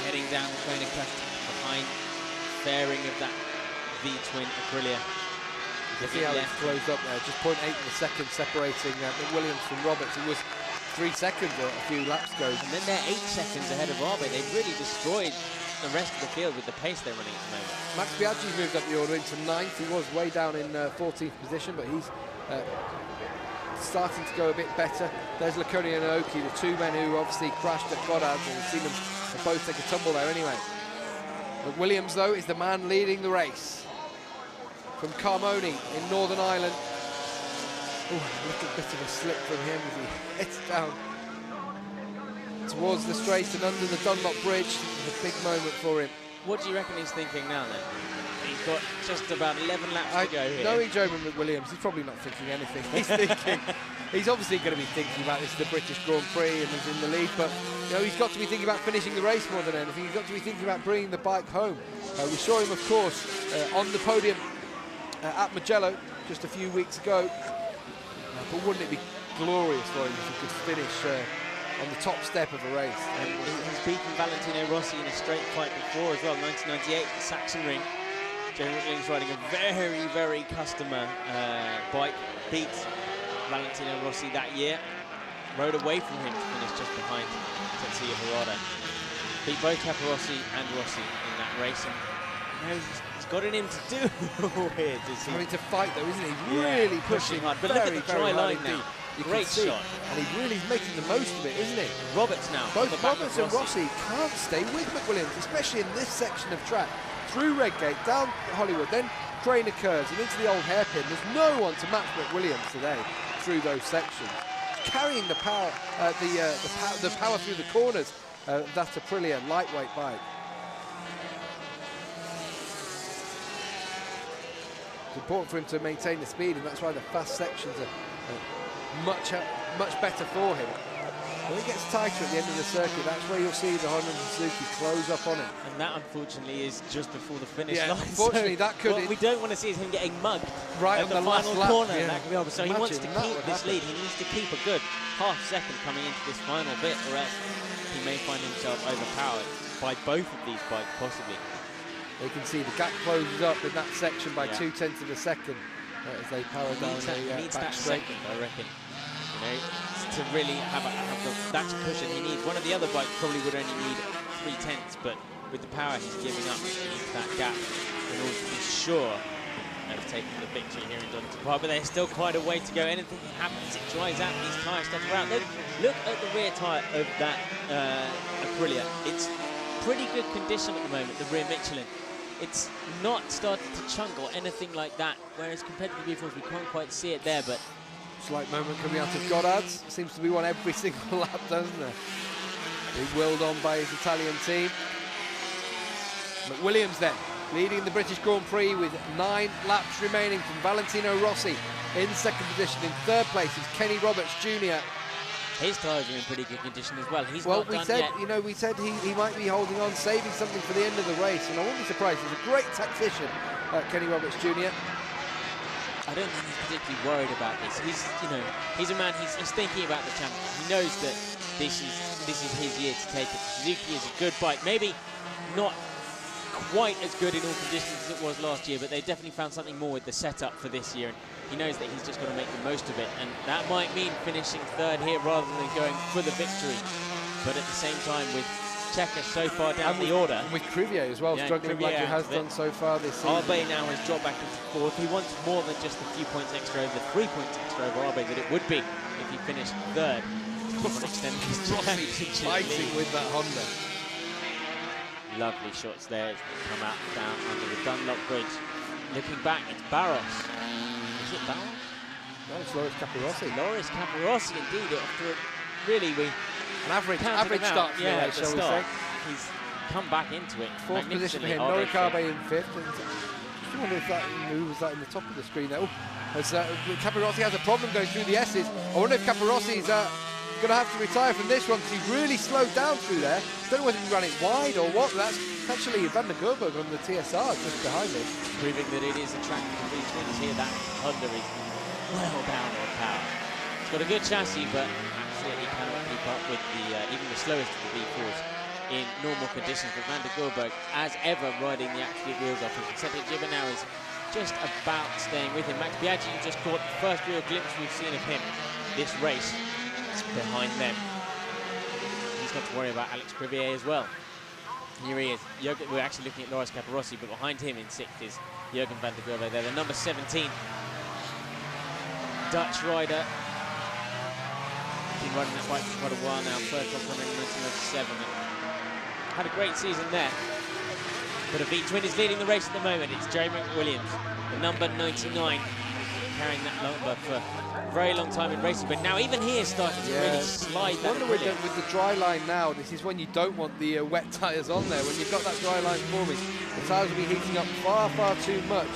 heading down the training crest behind fairing of that V-twin Aprilia. You see how it's closed up there, just 0.8 in the second separating McWilliams from Roberts. It was 3 seconds a few laps ago. And then they're 8 seconds ahead of Rabe. They've really destroyed the rest of the field with the pace they're running at the moment. Max Biaggi's moved up the order into 9th. He was way down in 14th position, but he's starting to go a bit better. There's Laconi and Aoki, the 2 men who obviously crashed at Goddard's, and we've seen them both take a tumble there anyway. But Williams, though, is the man leading the race. From Carmoni in Northern Ireland. Ooh, a little bit of a slip from him as he heads down towards the straight and under the Dunlop Bridge. It was a big moment for him. What do you reckon he's thinking now then? He's got just about 11 laps to go here. Knowing Joe McWilliams, he's probably not thinking anything. He's thinking, he's obviously going to be thinking about this, the British Grand Prix, and he's in the lead, but you know, he's got to be thinking about finishing the race more than anything. He's got to be thinking about bringing the bike home. We saw him, of course, on the podium at Mugello just a few weeks ago. But wouldn't it be glorious for him if he could finish on the top step of a race. And he's beaten Valentino Rossi in a straight fight before as well, 1998, the Saxon Ring. Jeremy McWilliams riding a very, very customer bike, beat Valentino Rossi that year. Rode away from him to finish just behind Tetsuya Harada. Beat both Capirossi and Rossi in that race. And you know, he's got it in to do it. Having to fight though, isn't he? Really pushing hard. But look at the dry line now. Great shot. And he really is making the most of it, isn't he? Roberts now. Both Roberts and Rossi can't stay with McWilliams, especially in this section of track. Through Redgate, down Hollywood, then Craner curves and into the old hairpin. There's no one to match McWilliams today through those sections. Carrying the power, the power through the corners. That's a brilliant lightweight bike. It's important for him to maintain the speed, and that's why the fast sections are much better for him. When he gets tighter at the end of the circuit, that's where you'll see the Honda and Suzuki close up on him. And that, unfortunately, is just before the finish line. Unfortunately, so that could... What we don't want to see is him getting mugged right at on the final last corner. lap, That could be over. So he wants to keep this lead. He needs to keep a good half second coming into this final bit, or else he may find himself overpowered by both of these bikes, possibly. You can see the gap closes up in that section by 0.2 of a second as they power down the back straight. Second, I reckon. You know, to really have that cushion he needs. One of the other bikes probably would only need 0.3, but with the power he's giving up, he needs that gap in order to be sure of taking the victory here in Donington Park. But there's still quite a way to go. Anything happens, it dries out. These tyres stuff around. Look at the rear tyre of that Aprilia. It's pretty good condition at the moment, the rear Michelin. It's not started to chunk or anything like that, whereas compared to the B4s, we can't quite see it there, but slight moment coming out of Goddard's. Seems to be one every single lap, doesn't there? Being willed on by his Italian team. McWilliams then, leading the British Grand Prix with 9 laps remaining from Valentino Rossi in second position. In third place is Kenny Roberts Jr. His tyres are in pretty good condition as well. He's well, not we done said, yet. you know, we said he might be holding on, saving something for the end of the race, and I wouldn't be surprised. He's a great tactician, Kenny Roberts Jr. I don't think he's particularly worried about this. He's, you know, he's a man. He's thinking about the championship. He knows that this is his year to take it. Suzuki is a good bike. Maybe not quite as good in all conditions as it was last year, but they definitely found something more with the setup for this year. And he knows that he's just got to make the most of it, and that might mean finishing third here rather than going for the victory. But at the same time, with Checker so far down the order. And with Crivier as well, struggling like he has done so far this season. Arbe now has dropped back into fourth. He wants more than just a few points extra over, 3 points extra over Arbe that it would be if he finished third. Rossi fighting with that Honda. Lovely shots there as they come out down under the Dunlop Bridge. Looking back, it's Barros. Is it Barros? No, it's Loris Capirossi. Loris Capirossi, indeed. After really, an average start for the race, shall we say. He's come back into it. Fourth position for him. Noric Arbe in fifth. And I wonder if that was that in the top of the screen there. As Capirossi has a problem going through the S's. I wonder if Capirossi is going to have to retire from this one because he's really slowed down through there. I don't know whether he ran it wide or what. That's actually Van der Gerberg on the TSR just behind him. Proving that it is a track for these twins here. That Honda is well down on power. It's got a good chassis, but absolutely cannot keep up with even the slowest of the V4s in normal conditions. But Van der Gerberg, as ever, riding the absolute wheels off him. Giuseppe Gibernau is just about staying with him. Max Biaggi just caught the first real glimpse we've seen of him this race. It's behind them. He's got to worry about Alex Crivier as well. Here he is. We're actually looking at Loris Capirossi, but behind him in sixth is Jürgen van der Gerwe there, the number 17 Dutch rider. Been riding that bike for quite a while now. First off running in 1997. Had a great season there. But a V-twin is leading the race at the moment. It's Jeremy McWilliams, the number 99, carrying that number for a very long time in racing. But now even he is starting to really slide that. I wonder with the dry line now, this is when you don't want the wet tyres on there. When you've got that dry line forming, the tyres will be heating up far, far too much.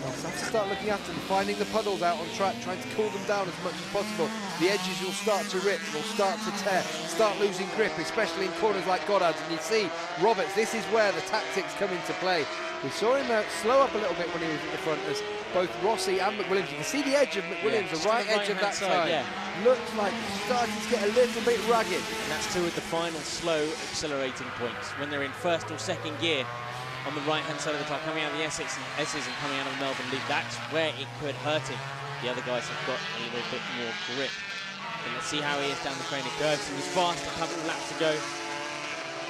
They'll have to start looking after them, finding the puddles out on track, trying to cool them down as much as possible. The edges will start to rip, will start to tear, start losing grip, especially in corners like Goddard's. And you see Roberts, this is where the tactics come into play. We saw him slow up a little bit when he was at the front as both Rossi and McWilliams. You can see the edge of McWilliams, the right edge of that side. Yeah. looks like it's starting to get a little bit ragged. And that's two of the final slow accelerating points when they're in first or second gear on the right-hand side of the track, coming out of the S's and coming out of the Melbourne Loop. That's where it could hurt him. The other guys have got a little bit more grip. And let's see how he is down the trainer curves. He was fast a couple of laps ago.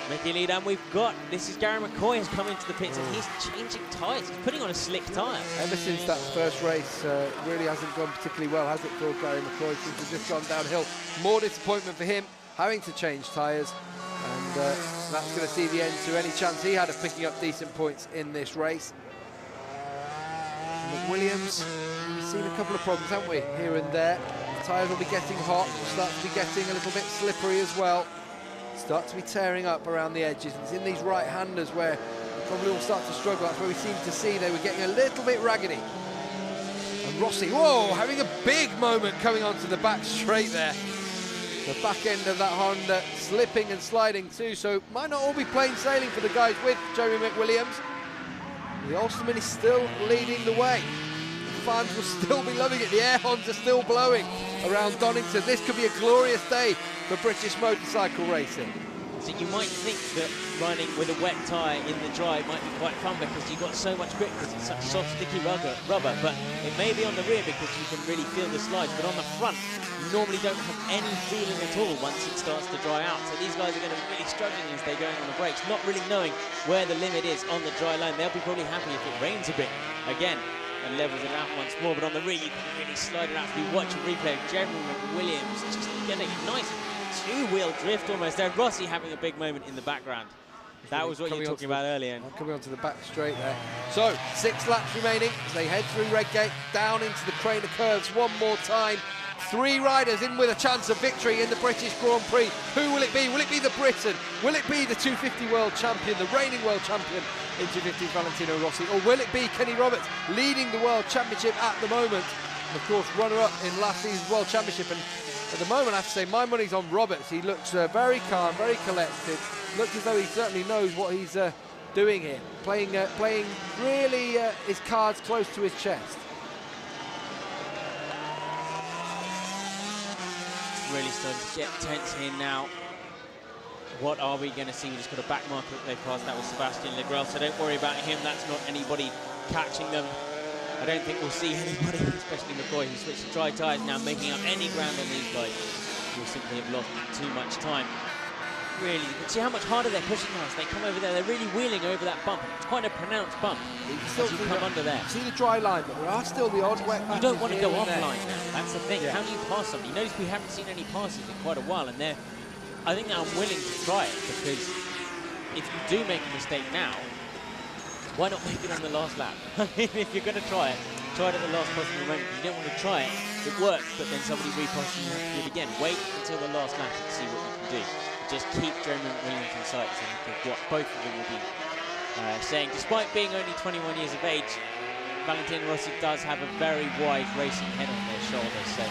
Making lead, and we've got, this is Gary McCoy has come into the pits and he's changing tyres. He's putting on a slick tyre. Ever since that first race, really hasn't gone particularly well, has it, for Gary McCoy? Seems to have just gone downhill. More disappointment for him, having to change tyres. And that's going to see the end to any chance he had of picking up decent points in this race. McWilliams, we've seen a couple of problems, haven't we, here and there. The tyres will be getting hot, will start to be getting a little bit slippery as well. Start to be tearing up around the edges. It's in these right-handers where they probably will start to struggle. That's where we seem to see they were getting a little bit raggedy. And Rossi, whoa, having a big moment coming onto the back straight there. The back end of that Honda slipping and sliding too, so might not all be plain sailing for the guys with Jeremy McWilliams. The Ulsterman is still leading the way. The fans will still be loving it. The air horns are still blowing around Donington. This could be a glorious day for British motorcycle racing. So you might think that running with a wet tyre in the dry might be quite fun because you've got so much grip because it's such soft, sticky rubber, but it may be on the rear because you can really feel the slides, but on the front, you normally don't have any feeling at all once it starts to dry out. So these guys are going to be really struggling as they're going on the brakes, not really knowing where the limit is on the dry line. They'll be probably happy if it rains a bit again and levels it out once more, but on the rear, you can really slide it out. If you watch a replay of Jeremy McWilliams just getting a nice two-wheel drift almost there. Rossi having a big moment in the background. That was what you were talking about earlier. Coming onto the back straight there. So, 6 laps remaining as they head through Redgate, down into the Craner curves one more time. 3 riders in with a chance of victory in the British Grand Prix. Who will it be? Will it be the Briton? Will it be the 250 world champion, the reigning world champion in 250, Valentino Rossi? Or will it be Kenny Roberts leading the world championship at the moment? And of course, runner-up in last season's world championship. And at the moment, I have to say, my money's on Roberts. He looks very calm, very collected. Looks as though he certainly knows what he's doing here. Playing really his cards close to his chest. Really starting to get tense here now. What are we going to see? We just got a back marker that they passed. That was Sebastian Legrel, so don't worry about him. That's not anybody catching them. I don't think we'll see anybody, especially McCoy, who switched to dry tyres now, making up any ground on these guys. You'll simply have lost too much time. Really, you can see how much harder they're pushing now as they come over there. They're really wheeling over that bump. It's quite a pronounced bump as you come under there. See the dry line, but there are still the odd wet patches. You don't want to go offline now. That's the thing. Yeah. How do you pass somebody? You notice we haven't seen any passes in quite a while, and I think they're unwilling to try it because if you do make a mistake now, why not make it on the last lap? I mean, if you're going to try it at the last possible moment. You don't want to try it. It works, but then somebody repasses you have to do it again. Wait until the last lap and see what you can do. Just keep Jeremy McWilliams in sight, and I think what both of them will be saying. Despite being only 21 years of age, Valentino Rossi does have a very wide racing head on their shoulders, so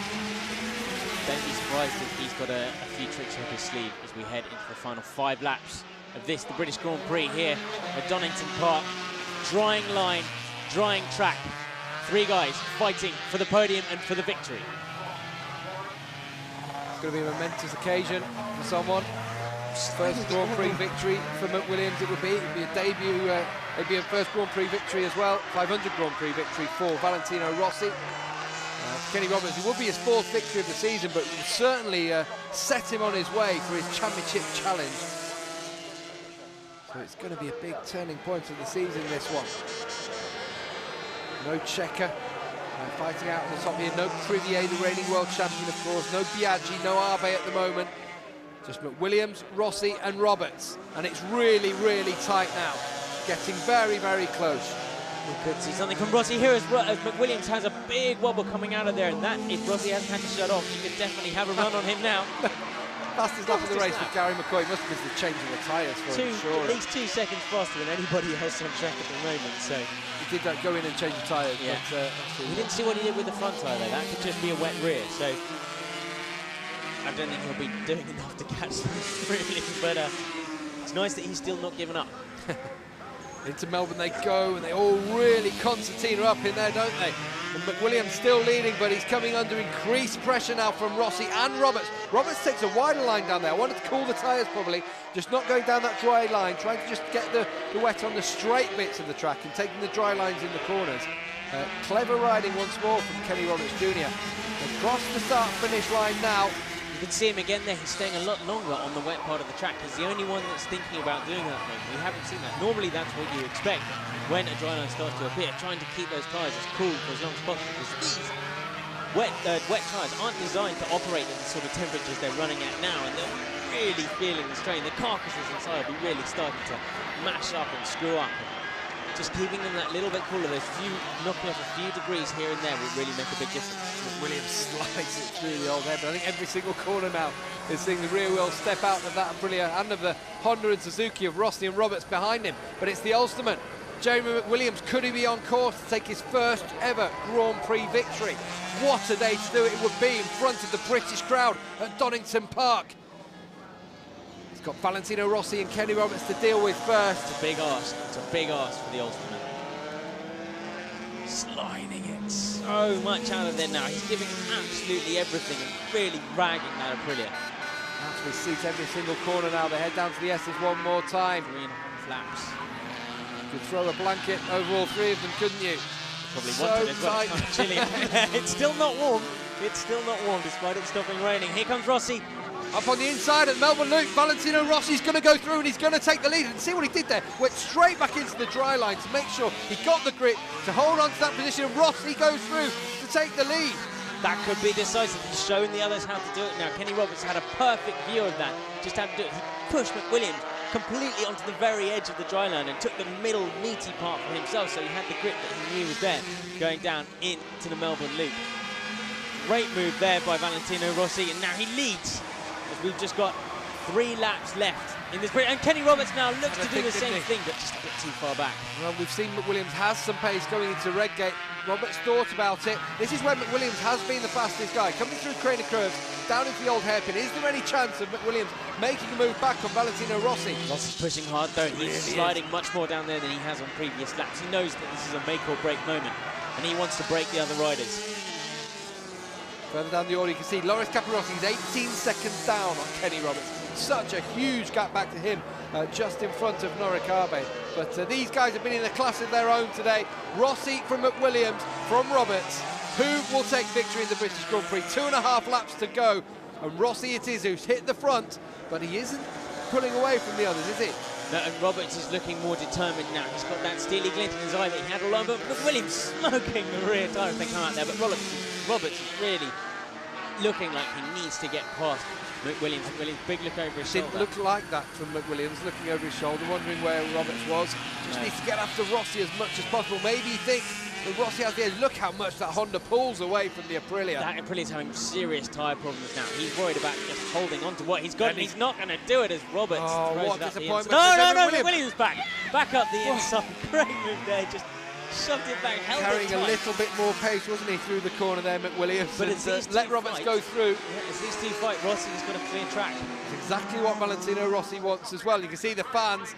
don't be surprised if he's got a few tricks up his sleeve as we head into the final 5 laps of this, the British Grand Prix here at Donington Park. Drying line, drying track. 3 guys fighting for the podium and for the victory. It's going to be a momentous occasion for someone. First Grand Prix victory for McWilliams it would be. It would be a debut, it'd be a first Grand Prix victory as well. 500 Grand Prix victory for Valentino Rossi. Kenny Roberts, it would be his 4th victory of the season, but will certainly set him on his way for his championship challenge. So it's going to be a big turning point of the season, this one. No Checker fighting out on the top here. No Privier, the reigning world champion, of course. No Biaggi, no Abe at the moment. Just McWilliams, Rossi and Roberts. And it's really, really tight now. Getting very, very close. We could see something from Rossi here as McWilliams has a big wobble coming out of there. And that, if Rossi hasn't had to shut off, you could definitely have a run on him now. Fastest lap of the race with Gary McCoy. Must have been the change of the tyres for him, sure. At least 2 seconds faster than anybody else on track at the moment. So he did that, go in and change the tyres. Yeah. But, we didn't see what he did with the front tyre though. That could just be a wet rear. So I don't think he'll be doing enough to catch them really. But it's nice that he's still not given up. Into Melbourne they go, and they all really concertina up in there, don't they? And McWilliams still leading, but he's coming under increased pressure now from Rossi and Roberts. Roberts takes a wider line down there. I wanted to cool the tyres probably, just not going down that dry line, trying to just get the wet on the straight bits of the track and taking the dry lines in the corners. Clever riding once more from Kenny Roberts Jr. Across the start-finish line now. You can see him again there. He's staying a lot longer on the wet part of the track. He's the only one that's thinking about doing that. We haven't seen that. Normally that's what you expect when a dry line starts to appear, trying to keep those tyres as cool for as long as possible, because these wet tyres aren't designed to operate at the sort of temperatures they're running at now, and they're really feeling the strain. The carcasses inside will be really starting to mash up and screw up. Just keeping them that little bit cooler, knocking off a few degrees here and there will really make a big difference. Williams slides it through the old head, but I think every single corner now is seeing the rear wheel step out of that Aprilia and of the Honda and Suzuki of Rossi and Roberts behind him. But it's the Ulsterman, Jeremy McWilliams. Could he be on course to take his first ever Grand Prix victory? What a day to do it would be in front of the British crowd at Donington Park. He's got Valentino Rossi and Kenny Roberts to deal with first. It's a big ask. It's a big ask for the Ulsterman. Sliding it so much out of there now. He's giving absolutely everything and really ragging that Aprilia. That's with seats every single corner now. They head down to the S's one more time. 3.5 laps. You could throw a blanket over all three of them, couldn't you? Probably so wanted as well. tight. It's chilly. It's still not warm. It's still not warm despite it stopping raining. Here comes Rossi. Up on the inside at Melbourne Loop, Valentino Rossi's going to go through and he's going to take the lead. And see what he did there? Went straight back into the dry line to make sure he got the grip to hold on to that position. Rossi goes through to take the lead. That could be decisive. He's shown the others how to do it now. Kenny Roberts had a perfect view of that, just how to do it. He pushed McWilliams completely onto the very edge of the dry line and took the middle meaty part for himself, so he had the grip that he knew was there going down into the Melbourne Loop. Great move there by Valentino Rossi, and now he leads. We've just got 3 laps left in this sprint, and Kenny Roberts now looks to do the same thing, but just a bit too far back. Well, we've seen McWilliams has some pace going into Redgate. Roberts thought about it. This is where McWilliams has been the fastest guy, coming through Craner curves, down into the old hairpin. Is there any chance of McWilliams making a move back on Valentino Rossi? Rossi's pushing hard though. He's sliding much more down there than he has on previous laps. He knows that this is a make or break moment, and he wants to break the other riders. Further down the order, you can see Loris Capirossi is 18 seconds down on Kenny Roberts. Such a huge gap back to him, just in front of Norikabe. But these guys have been in a class of their own today. Rossi from McWilliams, from Roberts. Who will take victory in the British Grand Prix? 2.5 laps to go. And Rossi it is who's hit the front, but he isn't pulling away from the others, is he? No, and Roberts is looking more determined now. He's got that steely glint in his eye that he had all over. But McWilliams smoking the rear tyre if they come out there. But Roberts is really looking like he needs to get past McWilliams. Big look over his shoulder. Didn't look like that from McWilliams, looking over his shoulder, wondering where Roberts was. Just needs to get after Rossi as much as possible. Maybe he thinks that Rossi has the edge. Look how much that Honda pulls away from the Aprilia. That Aprilia's having serious tyre problems now. He's worried about just holding on to what he's got, and he's not going to do it as Roberts throws what it up the disappointment. inside. No, McWilliams back up the inside. Great move there, just shoved it back, held carrying it tight. a little bit more pace, wasn't he, through the corner there, McWilliams? But and, let Roberts go through. Yeah, as these two fight, Rossi's got a clear track. It's exactly what Valentino Rossi wants as well. You can see the fans,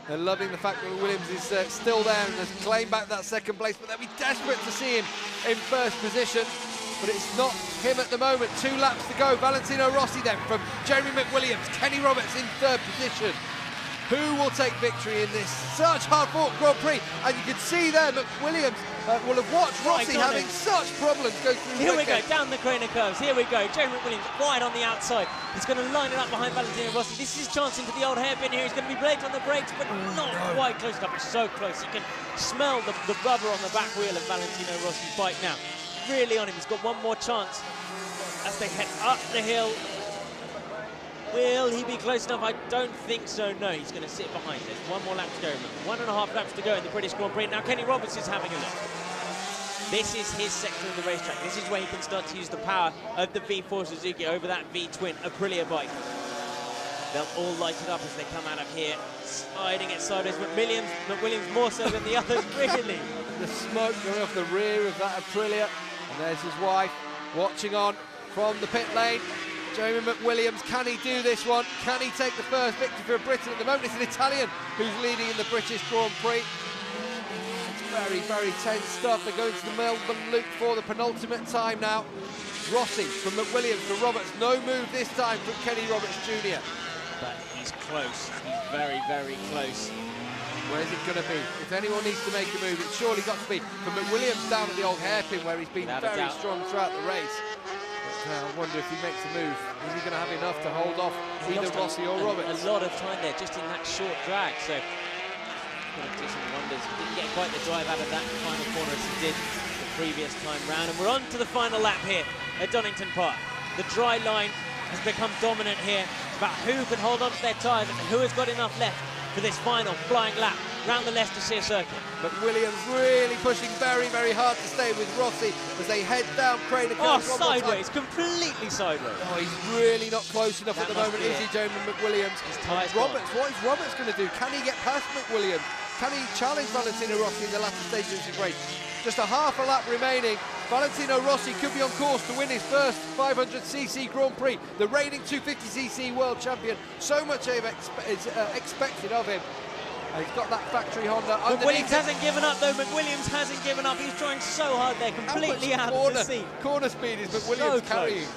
they're loving the fact that McWilliams is still there and has claimed back that second place, but they'll be desperate to see him in first position. But it's not him at the moment. 2 laps to go. Valentino Rossi then from Jeremy McWilliams. Kenny Roberts in third position. Who will take victory in this such hard-fought Grand Prix? And you can see there McWilliams will have watched Rossi having such problems go through. Here we go, down the Craner curves. Here we go. Jeremy McWilliams right on the outside. He's going to line it up behind Valentino Rossi. This is his chance into the old hairpin here. He's going to be braked on the brakes, but not quite close enough. It's so close. You can smell the rubber on the back wheel of Valentino Rossi's bike now. Really on him. He's got one more chance as they head up the hill. Will he be close enough? I don't think so, no. He's going to sit behind it. 1 more lap to go. 1.5 laps to go in the British Grand Prix. Now Kenny Roberts is having a look. This is his sector of the racetrack. This is where he can start to use the power of the V4 Suzuki over that V-twin Aprilia bike. They'll all light it up as they come out of here, sliding it sideways. McWilliams more so than the others, really. The smoke going off the rear of that Aprilia. And there's his wife watching on from the pit lane. Jamie McWilliams, can he do this one? Can he take the first victory for Britain? At the moment, it's an Italian who's leading in the British Grand Prix. It's very, very tense stuff. They're going to the Melbourne Loop for the penultimate time now. Rossi from McWilliams to Roberts. No move this time from Kenny Roberts Jr. But he's close. He's very, very close. Where's it going to be? If anyone needs to make a move, it's surely got to be for McWilliams down at the old hairpin where he's been very strong throughout the race. But I wonder if he makes a move. Is he going to have enough to hold off either Rossi or Roberts? A lot of time there just in that short drag. So he's going to do some wonders. He didn't get quite the drive out of that final corner as he did the previous time round. And we're on to the final lap here at Donington Park. The dry line has become dominant here. It's about who can hold on to their tyres and who has got enough left for this final flying lap round the Leicestershire circuit. McWilliams really pushing very, very hard to stay with Rossi as they head down Craner. Oh, sideways, completely sideways. Oh, he's really not close enough at the moment, is he, Jamie McWilliams? Roberts, what is Roberts going to do? Can he get past McWilliams? Can he challenge Valentino Rossi in the latter stages of his race? Just a half a lap remaining. Valentino Rossi could be on course to win his first 500cc Grand Prix. The reigning 250cc world champion. So much is expected of him. He's got that factory Honda underneath. McWilliams hasn't given up though. McWilliams hasn't given up. He's trying so hard there, completely out of the seat. Corner speed is McWilliams carrying.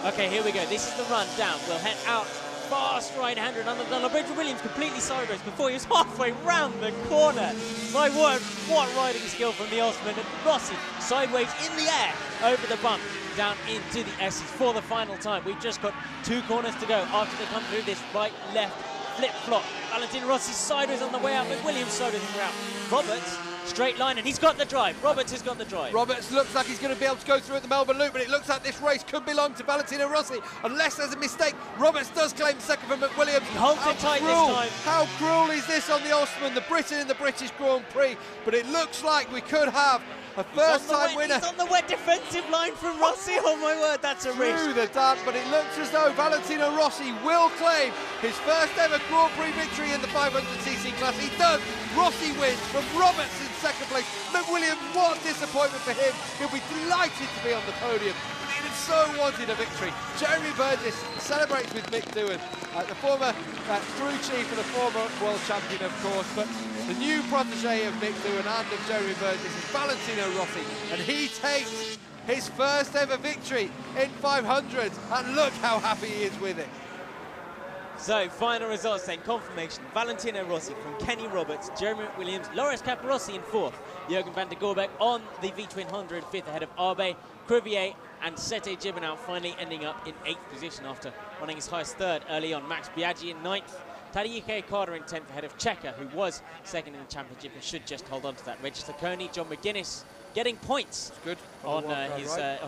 Okay, here we go. This is the run down. We'll head out fast right-hander under the tunnel. Williams completely sideways before he was halfway round the corner. My word, what riding skill from the Osman. And Rossi sideways in the air over the bump down into the S's for the final time. We've just got 2 corners to go after they come through this right-left flip-flop. Valentino Rossi sideways on the way out, McWilliams sideways on the way out. Roberts, straight line, and he's got the drive. Roberts has got the drive. Roberts looks like he's going to be able to go through at the Melbourne Loop, but it looks like this race could belong to Valentino Rossi, unless there's a mistake. Roberts does claim second from McWilliams. He holds it tight this time. How cruel is this on the Osman, the Briton in the British Grand Prix? But it looks like we could have a first-time winner. He's on the wet defensive line from Rossi. Oh my word, that's a risk. Through the dam, but it looks as though Valentino Rossi will claim his first ever Grand Prix victory in the 500cc class. He does. Rossi wins from Roberts in second place. McWilliams, what a disappointment for him. He'll be delighted to be on the podium, but he'd have so wanted a victory. Jeremy Burgess celebrates with Mick Doohan, the former crew chief and the former world champion, of course, but the new protege of Mick Doohan and of Jeremy Burgess is Valentino Rossi, and he takes his first ever victory in 500, and look how happy he is with it. So, final results then, confirmation. Valentino Rossi from Kenny Roberts, Jeremy Williams, Loris Capirossi in 4th, Jürgen van der Gorbeck on the V-twin Honda in 5th ahead of Arbe, Crevier and Sete Gibernau finally ending up in 8th position after running his highest 3rd early on. Max Biaggi in 9th, Tadej Carter in 10th ahead of Checker, who was 2nd in the championship and should just hold on to that. Register Coney, John McGuinness getting points on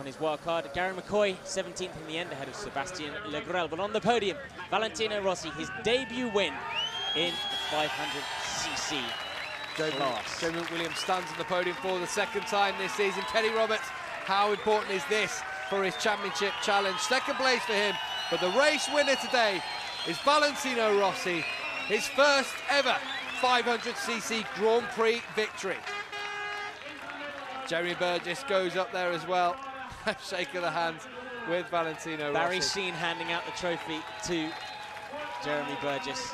his wild card. Gary McCoy 17th in the end ahead of Sebastien Legrel. But on the podium, Valentino Rossi, his debut win in the 500cc class. Jamie McWilliams stands on the podium for the 2nd time this season. Kenny Roberts, how important is this for his championship challenge? 2nd place for him, but the race winner today is Valentino Rossi, his first ever 500cc Grand Prix victory. Jeremy Burgess goes up there as well. Shake of the hand with Valentino Rossi. Barry Sheen handing out the trophy to Jeremy Burgess.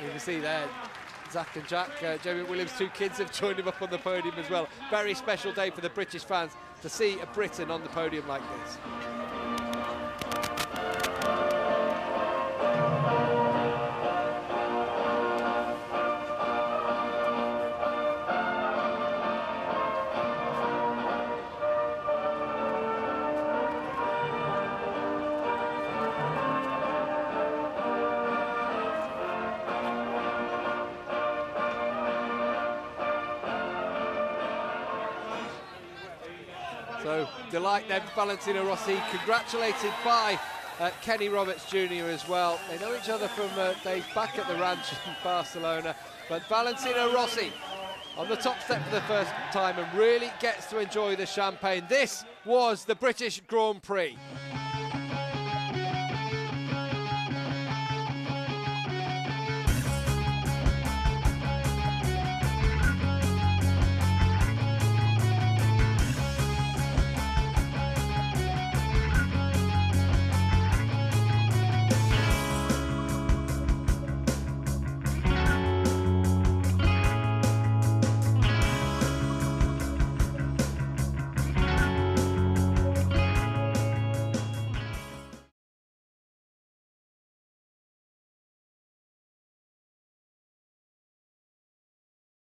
You can see there, Zach and Jack, Jeremy Williams' 2 kids have joined him up on the podium as well. Very special day for the British fans to see a Briton on the podium like this. So, delight then, Valentino Rossi, congratulated by Kenny Roberts Jr. as well. They know each other from days back at the ranch in Barcelona, but Valentino Rossi on the top step for the first time and really gets to enjoy the champagne. This was the British Grand Prix.